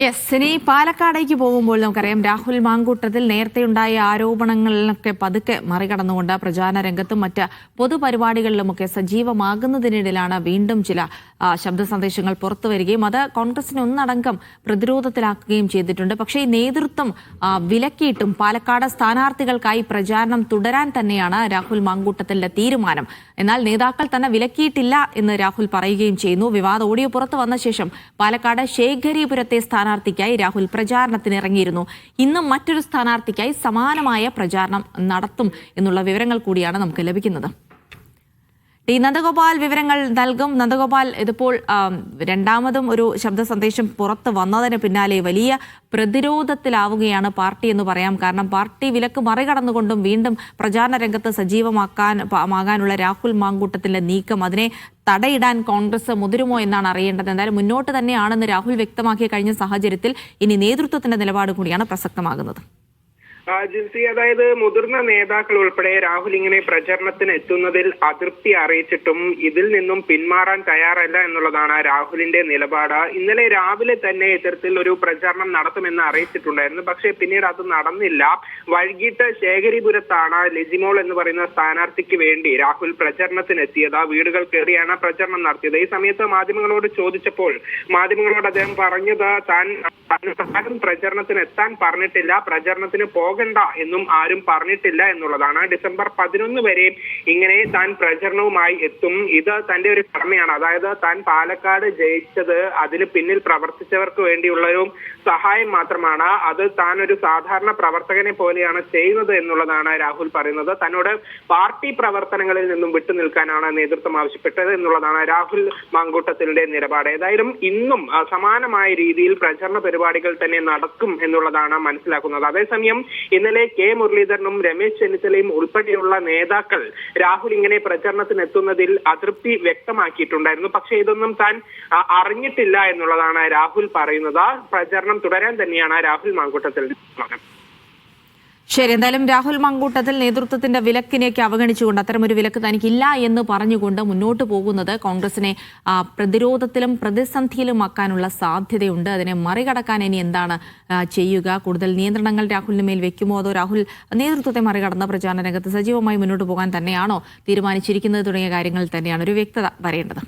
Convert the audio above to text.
Yes, ഇനി പാലക്കാടേക്ക് പോകുമ്പോൾ നമുക്കറിയാം രാഹുൽ മാങ്കൂട്ടത്തിൽ നേരത്തെയുണ്ടായ ആരോപണങ്ങളിലൊക്കെ പതുക്കെ മറികടന്നുകൊണ്ട് പ്രചാരണ രംഗത്തും മറ്റ് പൊതുപരിപാടികളിലുമൊക്കെ സജീവമാകുന്നതിനിടയിലാണ് വീണ്ടും ചില ശബ്ദ സന്ദേശങ്ങൾ പുറത്തുവരികയും അത് കോൺഗ്രസിനെ ഒന്നടങ്കം പ്രതിരോധത്തിലാക്കുകയും ചെയ്തിട്ടുണ്ട്. പക്ഷേ ഈ നേതൃത്വം വിലക്കിയിട്ടും പാലക്കാട് സ്ഥാനാർത്ഥികൾക്കായി പ്രചാരണം തുടരാൻ തന്നെയാണ് രാഹുൽ മാങ്കൂട്ടത്തിന്റെ തീരുമാനം. എന്നാൽ നേതാക്കൾ തന്നെ വിലക്കിയിട്ടില്ല എന്ന് രാഹുൽ പറയുകയും ചെയ്യുന്നു. വിവാദ ഓഡിയോ പുറത്തു വന്ന ശേഷം പാലക്കാട് ശേഖരീപുരത്തെ സ്ഥാനാർത്ഥിക്കായി രാഹുൽ പ്രചാരണത്തിന് ഇറങ്ങിയിരുന്നു. ഇന്നും മറ്റൊരു സ്ഥാനാർത്ഥിക്കായി സമാനമായ പ്രചാരണം നടത്തും എന്നുള്ള വിവരങ്ങൾ കൂടിയാണ് നമുക്ക് ലഭിക്കുന്നത്. നന്ദഗോപാൽ വിവരങ്ങൾ നൽകും. നന്ദഗോപാൽ, ഇതിപ്പോൾ രണ്ടാമതും ഒരു ശബ്ദ സന്ദേശം പുറത്ത് വന്നതിന് പിന്നാലെ വലിയ പ്രതിരോധത്തിലാവുകയാണ് പാർട്ടി എന്ന് പറയാം. കാരണം പാർട്ടി വിലക്ക് മറികടന്നുകൊണ്ടും വീണ്ടും പ്രചാരണ രംഗത്ത് സജീവമാകാനുള്ള രാഹുൽ മാങ്കൂട്ടത്തിന്റെ നീക്കം, അതിനെ തടയിടാൻ കോൺഗ്രസ് മുതിരുമോ എന്നാണ് അറിയേണ്ടത്. എന്തായാലും മുന്നോട്ട് തന്നെയാണെന്ന് രാഹുൽ വ്യക്തമാക്കിയ കഴിഞ്ഞ സാഹചര്യത്തിൽ ഇനി നേതൃത്വത്തിന്റെ നിലപാട് കൂടിയാണ് പ്രസക്തമാകുന്നത്. ജിൻസി, അതായത് മുതിർന്ന നേതാക്കൾ ഉൾപ്പെടെ രാഹുൽ ഇങ്ങനെ പ്രചരണത്തിന് എത്തുന്നതിൽ അതൃപ്തി അറിയിച്ചിട്ടും ഇതിൽ നിന്നും പിന്മാറാൻ തയ്യാറല്ല എന്നുള്ളതാണ് രാഹുലിന്റെ നിലപാട്. ഇന്നലെ രാവിലെ തന്നെ ഇത്തരത്തിൽ ഒരു പ്രചരണം നടത്തുമെന്ന് അറിയിച്ചിട്ടുണ്ടായിരുന്നു. പക്ഷേ പിന്നീട് അത് നടന്നില്ല. വൈകിട്ട് ശേഖരിപുരത്താണ് ലെജിമോൾ എന്ന് പറയുന്ന സ്ഥാനാർത്ഥിക്ക് വേണ്ടി രാഹുൽ പ്രചരണത്തിന് എത്തിയത്. വീടുകൾ കയറിയാണ് പ്രചരണം നടത്തിയത്. ഈ സമയത്ത് മാധ്യമങ്ങളോട് ചോദിച്ചപ്പോൾ മാധ്യമങ്ങളോട് അദ്ദേഹം പറഞ്ഞത് താൻ പ്രചരണത്തിന് എത്താൻ പറഞ്ഞിട്ടില്ല, പ്രചരണത്തിന് പോകണ്ട എന്നും ആരും പറഞ്ഞിട്ടില്ല എന്നുള്ളതാണ്. ഡിസംബർ 11 വരെ ഇങ്ങനെ താൻ പ്രചരണവുമായി എത്തും. ഇത് തന്റെ ഒരു കടമയാണ്. അതായത് താൻ പാലക്കാട് ജയിച്ചത് അതിന് പിന്നിൽ പ്രവർത്തിച്ചവർക്ക് വേണ്ടിയുള്ള ഒരു സഹായം മാത്രമാണ്. അത് താൻ ഒരു സാധാരണ പ്രവർത്തകനെ പോലെയാണ് ചെയ്യുന്നത് എന്നുള്ളതാണ് രാഹുൽ പറയുന്നത്. തന്നോട് പാർട്ടി പ്രവർത്തനങ്ങളിൽ നിന്നും വിട്ടുനിൽക്കാനാണ് നേതൃത്വം ആവശ്യപ്പെട്ടത് എന്നുള്ളതാണ് രാഹുൽ മാങ്കൂട്ടത്തിന്റെ നിലപാട്. ഏതായാലും ഇന്നും സമാനമായ രീതിയിൽ പ്രചരണ പരിപാടികൾ തന്നെ നടക്കും എന്നുള്ളതാണ് മനസ്സിലാക്കുന്നത്. അതേസമയം ഇന്നലെ കെ മുരളീധരനും രമേശ് ചെന്നിത്തലയും ഉൾപ്പെടെയുള്ള നേതാക്കൾ രാഹുൽ ഇങ്ങനെ പ്രചരണത്തിന് എത്തുന്നതിൽ അതൃപ്തി വ്യക്തമാക്കിയിട്ടുണ്ടായിരുന്നു. പക്ഷേ ഇതൊന്നും താൻ അറിഞ്ഞിട്ടില്ല എന്നുള്ളതാണ് രാഹുൽ പറയുന്നത്. പ്രചരണം തുടരാൻ തന്നെയാണ് രാഹുൽ മാങ്കൂട്ടത്തിൽ. ശരി, എന്തായാലും രാഹുൽ മാങ്കൂട്ടത്തിൽ നേതൃത്വത്തിന്റെ വിലക്കിനെയൊക്കെ അവഗണിച്ചുകൊണ്ട് അത്തരമൊരു വിലക്ക് തനിക്കില്ല എന്ന് പറഞ്ഞുകൊണ്ട് മുന്നോട്ട് പോകുന്നത് കോൺഗ്രസിനെ പ്രതിരോധത്തിലും പ്രതിസന്ധിയിലുമാക്കാനുള്ള സാധ്യതയുണ്ട്. അതിനെ മറികടക്കാൻ ഇനി എന്താണ് ചെയ്യുക? കൂടുതൽ നിയന്ത്രണങ്ങൾ രാഹുലിന് മേൽ വെക്കുമോ, അതോ രാഹുൽ നേതൃത്വത്തെ മറികടന്ന പ്രചാരണ രംഗത്ത് സജീവമായി മുന്നോട്ട് പോകാൻ തന്നെയാണോ തീരുമാനിച്ചിരിക്കുന്നത് തുടങ്ങിയ കാര്യങ്ങളിൽ തന്നെയാണ് ഒരു വ്യക്തത വരേണ്ടത്.